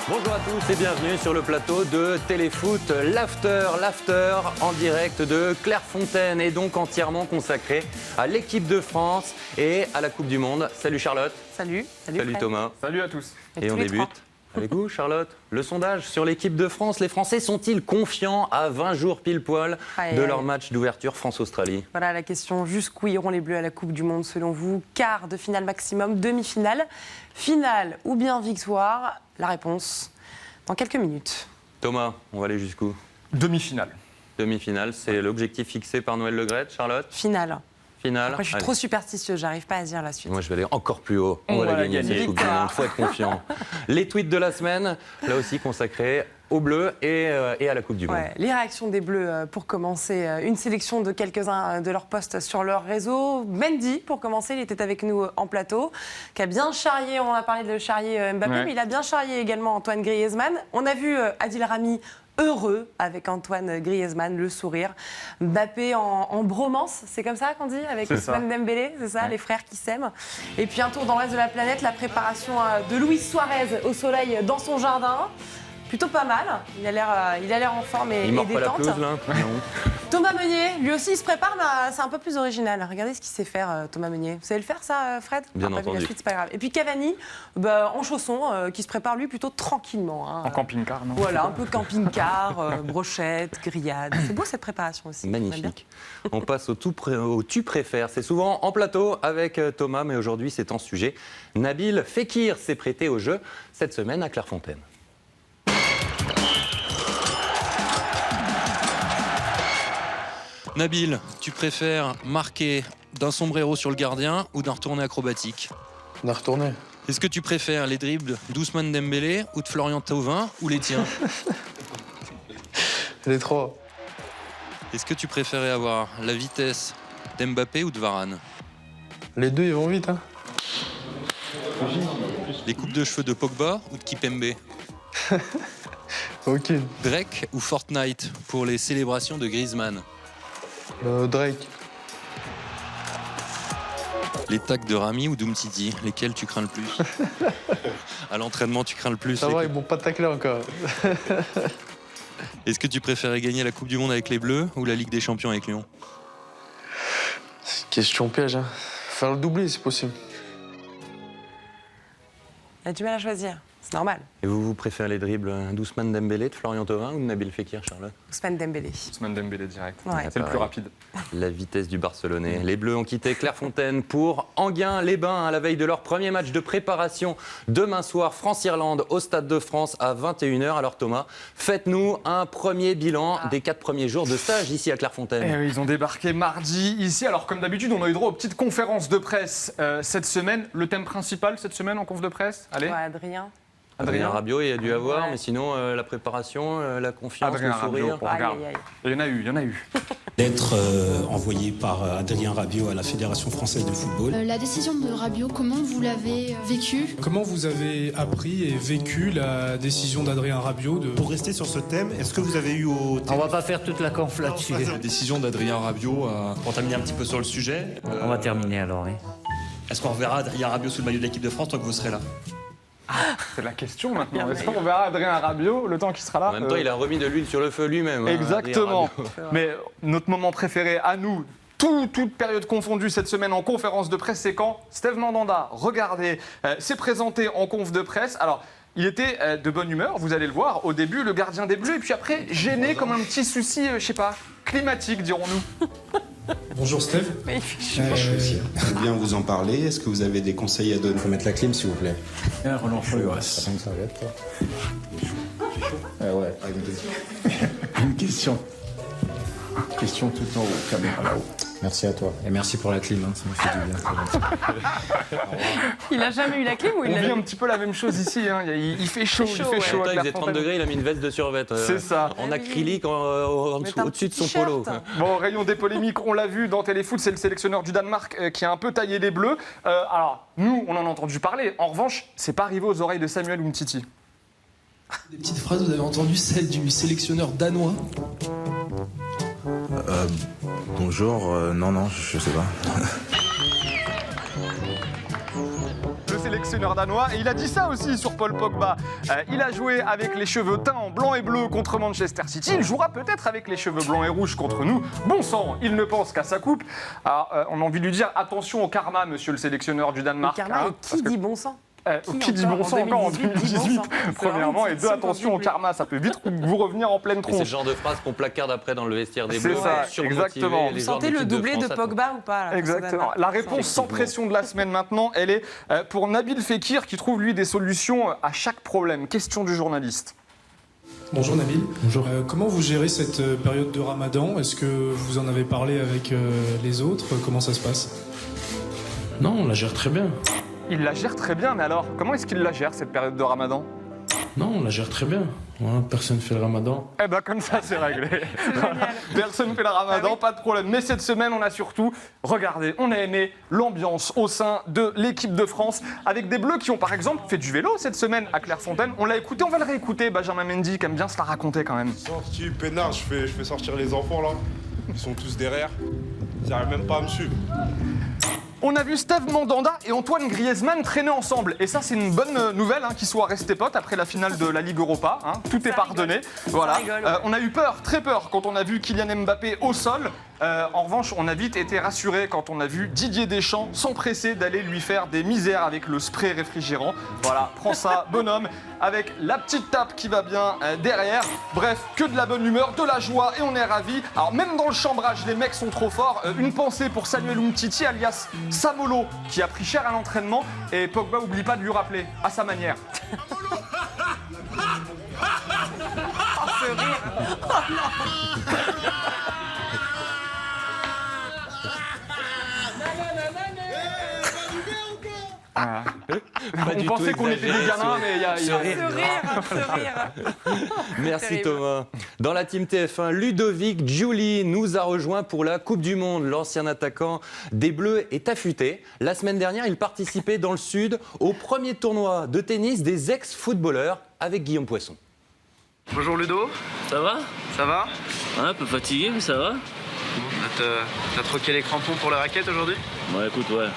Bonjour à tous et bienvenue sur le plateau de Téléfoot, l'after en direct de Clairefontaine et donc entièrement consacré à l'équipe de France et à la Coupe du Monde. Salut Charlotte. Salut Salut Thomas. Salut à tous. Et on débute avec vous Charlotte. Le sondage sur l'équipe de France. Les Français sont-ils confiants à 20 jours pile poil de leur match d'ouverture France-Australie? Voilà la question, jusqu'où iront les Bleus à la Coupe du Monde selon vous? Quart de finale maximum, demi-finale, finale ou bien victoire? La réponse dans quelques minutes. Thomas, on va aller jusqu'où? Demi-finale. Demi-finale, c'est l'objectif fixé par Noël Le Graët. Charlotte? Finale. Finale. Après, je suis trop superstitieuse, j'arrive pas à dire la suite. Moi, je vais aller encore plus haut. On va la gagner, cette Coupe du Monde. Faut être confiant. Les tweets de la semaine, là aussi consacrés aux Bleus et à la Coupe du Monde. Ouais, les réactions des Bleus, pour commencer. Une sélection de quelques-uns de leurs posts sur leur réseau. Mendy, pour commencer, il était avec nous en plateau, qui a bien charrié, on a parlé de charrier Mbappé, mais il a bien charrié également Antoine Griezmann. On a vu Adil Rami heureux avec Antoine Griezmann, le sourire. Mbappé en bromance, c'est comme ça qu'on dit, avec Ousmane Dembélé, c'est ça, les frères qui s'aiment. Et puis un tour dans le reste de la planète, la préparation de Luis Suarez au soleil dans son jardin. Plutôt pas mal, il a l'air en forme et détente. Il mord pas la pelouse là? Thomas Meunier, lui aussi il se prépare, mais c'est un peu plus original. Regardez ce qu'il sait faire, Thomas Meunier. Vous savez le faire ça, Fred? Bien entendu. La suite, c'est pas grave. Et puis Cavani, en chaussons, qui se prépare lui plutôt tranquillement. Hein. En camping-car, non? Voilà, un peu camping-car, brochette, grillade. C'est beau cette préparation aussi. Magnifique. On passe au tu préfères. C'est souvent en plateau avec Thomas, mais aujourd'hui c'est en sujet. Nabil Fekir s'est prêté au jeu cette semaine à Clairefontaine. Nabil, tu préfères marquer d'un sombrero sur le gardien ou d'un retourné acrobatique? D'un retourné. Est-ce que tu préfères les dribbles d'Ousmane Dembélé ou de Florian Thauvin ou les tiens? Les trois. Est-ce que tu préférais avoir la vitesse d'Mbappé ou de Varane? Les deux, ils vont vite, hein. Les coupes de cheveux de Pogba ou de Kipembe? Aucune. Drake ou Fortnite pour les célébrations de Griezmann? Drake. Les tacs de Rami ou d'Umtiti, lesquels tu crains le plus? À l'entraînement, tu crains le plus? Ça va, ils m'ont pas taclé encore. Est-ce que tu préférais gagner la Coupe du Monde avec les Bleus ou la Ligue des Champions avec Lyon? Question piège, hein. Faire le doublé, c'est possible. Il a du mal à choisir, c'est normal. Et vous préférez les dribbles d'Ousmane Dembélé, de Florian Thauvin ou de Nabil Fekir, Charlotte? Ousmane Dembélé. Ousmane Dembélé direct. Ouais. C'est le plus rapide. La vitesse du Barcelonais. Les Bleus ont quitté Clairefontaine pour Enghien-les-Bains à la veille de leur premier match de préparation. Demain soir, France-Irlande au Stade de France à 21h. Alors Thomas, faites-nous un premier bilan des 4 premiers jours de stage ici à Clairefontaine. Et oui, ils ont débarqué mardi ici. Alors comme d'habitude, on a eu droit aux petites conférences de presse cette semaine. Le thème principal cette semaine en conf de presse? Allez. Ouais, Adrien. Adrien Rabiot, il y a dû avoir, Ouais. mais sinon la préparation, la confiance, Adrien le sourire. Rabiot, on regarde. Aïe, aïe, aïe. Il y en a eu. Lettre envoyée par Adrien Rabiot à la Fédération française de football. La décision de Rabiot, comment vous l'avez vécue? Comment vous avez appris et vécu la décision d'Adrien Rabiot de... Pour rester sur ce thème, est-ce que vous avez eu au... On va pas faire toute la conf là-dessus. La décision d'Adrien Rabiot, pour terminer un petit peu sur le sujet. On va terminer alors, oui. Est-ce qu'on reverra Adrien Rabiot sous le maillot de l'équipe de France tant que vous serez là? C'est la question maintenant. Est-ce qu'on verra Adrien Rabiot le temps qu'il sera là? En même temps, il a remis de l'huile sur le feu lui-même. Exactement. Adrien Rabiot. Mais notre moment préféré à nous, toute période confondue cette semaine en conférence de presse, c'est quand Steve Mandanda, regardez, s'est présenté en conf de presse. Alors, il était de bonne humeur, vous allez le voir, au début, le gardien des Bleus, et puis après, gêné comme un petit souci, je sais pas, climatique, dirons-nous. Bonjour Steve. Je vais bien vous en parler. Est-ce que vous avez des conseils à donner? Il faut mettre la clim, s'il vous plaît. Relance-le, ouais. Une question. Question tout en haut, caméra là-haut. Merci à toi. Et merci pour la clim, hein, ça me fait du bien. Il a jamais eu la clim ou il On l'a vit eu? un petit peu la même chose ici. Hein. Il fait chaud, il fait ouais. chaud. En même temps, à il faisait 30 Clairefontaine. degrés, il a mis une veste de survêt. C'est ça. En Ah oui. acrylique au-dessus de son t-shirt. polo. Bon, rayon des polémiques, on l'a vu dans Téléfoot, c'est le sélectionneur du Danemark qui a un peu taillé les Bleus. Alors, nous, on en a entendu parler. En revanche, c'est pas arrivé aux oreilles de Samuel Umtiti. Des petites phrases, vous avez entendu celle du sélectionneur danois? Bonjour, non, je sais pas. Le sélectionneur danois. Et il a dit ça aussi sur Paul Pogba. Il a joué avec les cheveux teints en blanc et bleu contre Manchester City. Il jouera peut-être avec les cheveux blancs et rouges contre nous. Bon sang, il ne pense qu'à sa coupe. Alors, on a envie de lui dire attention au karma, monsieur le sélectionneur du Danemark. Le karma, et qui dit bon sang? Qui dit bon sang encore en 2018, premièrement, et deux, attention au karma, ça peut vite vous revenir en pleine Et c'est tronche. le genre de phrase qu'on placarde après dans le vestiaire des Bleus. C'est ça, surmotiver exactement. les Vous joueurs sentez le d'équipe de doublé de France. Pogba ou pas là, Exactement. La réponse sans pression de la semaine maintenant, elle est pour Nabil Fekir qui trouve lui des solutions à chaque problème. Question du journaliste. Bonjour Nabil. Bonjour. Comment vous gérez cette période de Ramadan? Est-ce que vous en avez parlé avec les autres? Comment ça se passe? Non, on la gère très bien. Il la gère très bien, mais alors, comment est-ce qu'il la gère cette période de Ramadan? Non, on la gère très bien. Voilà, personne ne fait le Ramadan. Eh ben comme ça, c'est réglé. Personne ne fait le Ramadan, pas de problème. Mais cette semaine, on a surtout, regardez, on a aimé l'ambiance au sein de l'équipe de France, avec des Bleus qui ont par exemple fait du vélo cette semaine à Clairefontaine. On l'a écouté, on va le réécouter. Benjamin Mendy, qui aime bien se la raconter quand même. Sorti peinard, je fais sortir les enfants là. Ils sont tous derrière. Ils n'arrivent même pas à me suivre. On a vu Steve Mandanda et Antoine Griezmann traîner ensemble. Et ça, c'est une bonne nouvelle qu'ils soient restés potes après la finale de la Ligue Europa. Tout est pardonné. Voilà. On a eu peur, très peur, quand on a vu Kylian Mbappé au sol. En revanche, on a vite été rassuré quand on a vu Didier Deschamps s'empresser d'aller lui faire des misères avec le spray réfrigérant. Voilà, prends ça, bonhomme, avec la petite tape qui va bien derrière. Bref, que de la bonne humeur, de la joie et on est ravis. Alors même dans le chambrage, les mecs sont trop forts. Une pensée pour Samuel Umtiti, alias Samolo, qui a pris cher à l'entraînement. Et Pogba, oublie pas de lui rappeler, à sa manière. Ce rire. Oh non. On pensait qu'on était des gamins, mais il y a... Ce rire. Merci Terrible. Thomas. Dans la team TF1, Ludovic Giuli nous a rejoint pour la Coupe du Monde. L'ancien attaquant des Bleus est affûté. La semaine dernière, il participait dans le Sud au premier tournoi de tennis des ex-footballeurs avec Guillaume Poisson. Bonjour Ludo. Ça va? Ça va? Ouais, un peu fatigué, mais ça va. T'as troqué les crampons pour la raquette aujourd'hui? Ouais, écoute, ouais.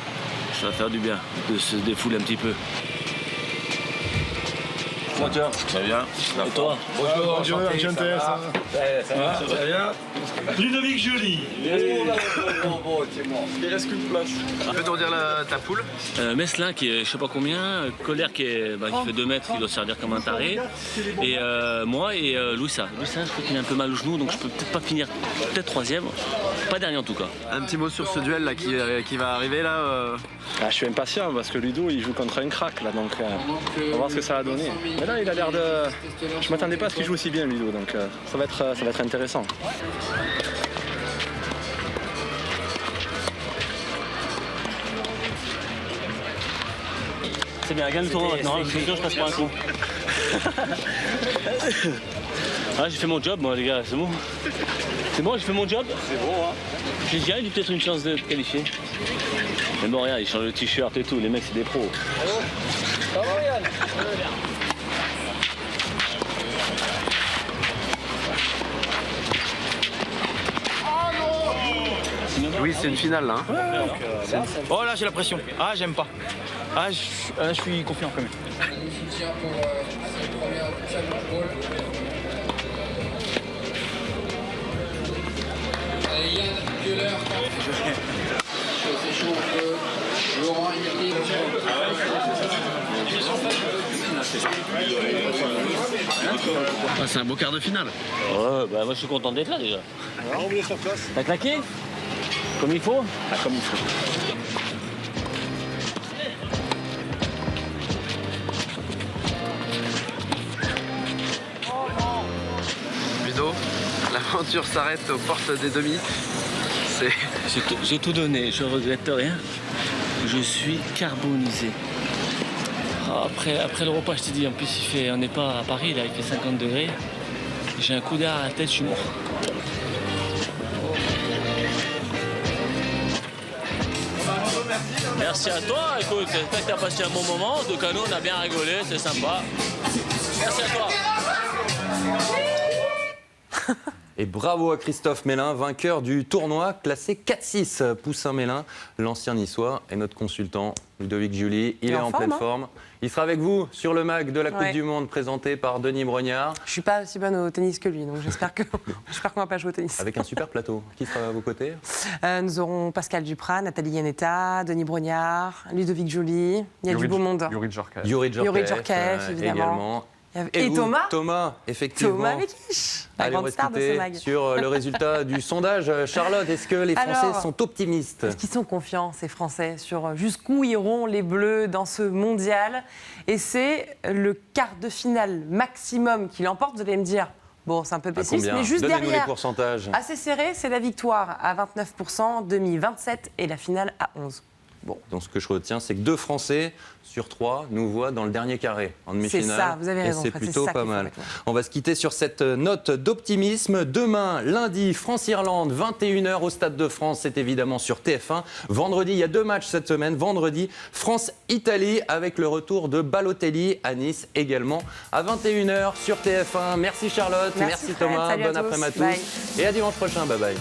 Ça va faire du bien de se défouler un petit peu. Comment tu vas? Très bien. Et toi? Bonjour, ça va bien. Ludovic Giuli. Il reste qu'une place. Tu peux nous redire ta poule? Meslin qui est je sais pas combien, Colère qui fait 2 mètres, qui doit servir comme un taré. Et moi et Louisa. Louisa, je crois qu'il a un peu mal au genou, donc je peux peut-être pas finir, peut-être 3e. Pas dernier en tout cas. Un petit mot sur ce duel là qui va arriver là. Je suis impatient parce que Ludo il joue contre un crack là, donc on va voir ce que ça va donner. Mais là il a l'air de... Je m'attendais pas à ce qu'il joue aussi bien Ludo, donc ça va être intéressant. C'est bien, gagne le tournoi maintenant, je suis sûr je passe pas un coup. J'ai fait mon job moi les gars, c'est bon. C'est bon, j'ai fait mon job. C'est bon hein. J'ai dit, il a peut-être une chance de qualifier. Mais bon, regarde, il change le t-shirt et tout, les mecs c'est des pros. Ça va Yann? Oui, c'est une finale là. Oh là j'ai la pression. Ah j'aime pas. Je suis confiant quand même. C'est un beau quart de finale. Ouais, bah moi je suis content d'être là déjà. T'as claqué? Comme il faut? Comme il faut. Ludo, l'aventure s'arrête aux portes des demi. J'ai tout donné, je regrette rien. Je suis carbonisé. Après le repas, je t'ai dit, en plus on n'est pas à Paris, là, il fait 50 degrés. J'ai un coup d'air à la tête, je suis mort. Merci à toi, écoute, j'espère que tu as passé un bon moment. En tout cas, nous, on a bien rigolé, c'est sympa. Merci à toi. Et bravo à Christophe Mélin, vainqueur du tournoi, classé 4-6. Poussin Mélin, l'ancien niçois, et notre consultant Ludovic Julie. Il est en pleine forme. Il sera avec vous sur le mag de la Coupe du Monde présenté par Denis Brognard. Je suis pas aussi bonne au tennis que lui, donc j'espère qu'on va pas jouer au tennis. Avec un super plateau. Qui sera à vos côtés? Nous aurons Pascal Duprat, Nathalie Yanetta, Denis Brognard, Ludovic Julie. Il y a du beau monde. Yuri Djorkaeff. Yuri Djorkaeff, évidemment. Et vous, Thomas. Thomas, effectivement. Thomas Mekich, la Allez, grande star de ce mag. Sur le résultat du sondage. Charlotte, est-ce que les Français sont optimistes? Est-ce qu'ils sont confiants, ces Français, sur jusqu'où iront les Bleus dans ce mondial? Et c'est le quart de finale maximum qui l'emporte. Vous allez me dire, bon, c'est un peu pessimiste, mais juste Donnez-nous derrière, les pourcentages. assez serré, c'est la victoire à 29%, demi 27% et la finale à 11%. Bon, donc ce que je retiens, c'est que 2 Français sur 3 nous voient dans le dernier carré en demi-finale. C'est ça, vous avez raison. Et c'est plutôt pas mal. On va se quitter sur cette note d'optimisme. Demain, lundi, France-Irlande, 21h au Stade de France. C'est évidemment sur TF1. Vendredi, il y a 2 matchs cette semaine. Vendredi, France-Italie avec le retour de Balotelli à Nice également à 21h sur TF1. Merci Charlotte, merci Thomas, bon après-midi à tous. Et à dimanche prochain, bye bye.